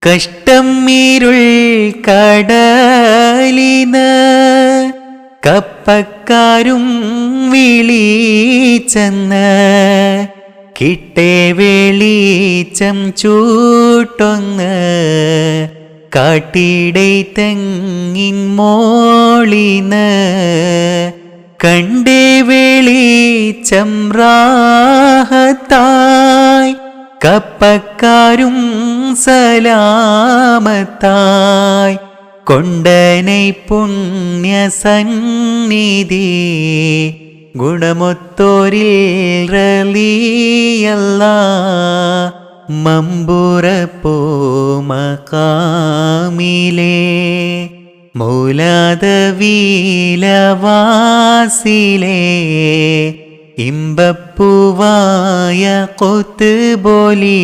കഷ്ടം ഇരുൾ കടലിന് കപ്പക്കാരും വിളിച്ചെന്ന് കിട്ടേ വെളിച്ചം ചൂട്ടൊന്ന് കാട്ടിടൈ തെങ്ങിൻ മോളിന് കണ്ടേ വെളിച്ചം റാഹത്തായി കപ്പക്കാരും സലാമത്തായി കൊണ്ടനൈ പുണ്യ സന്നിധി ഗുണമൊത്തോരിൽ റളിയല്ല മമ്പുറപ്പോ മഖാമിലേ മൗലാദവീലവാസിലേ ഇമ്പപ്പൂവായ ഖുത്ബോലി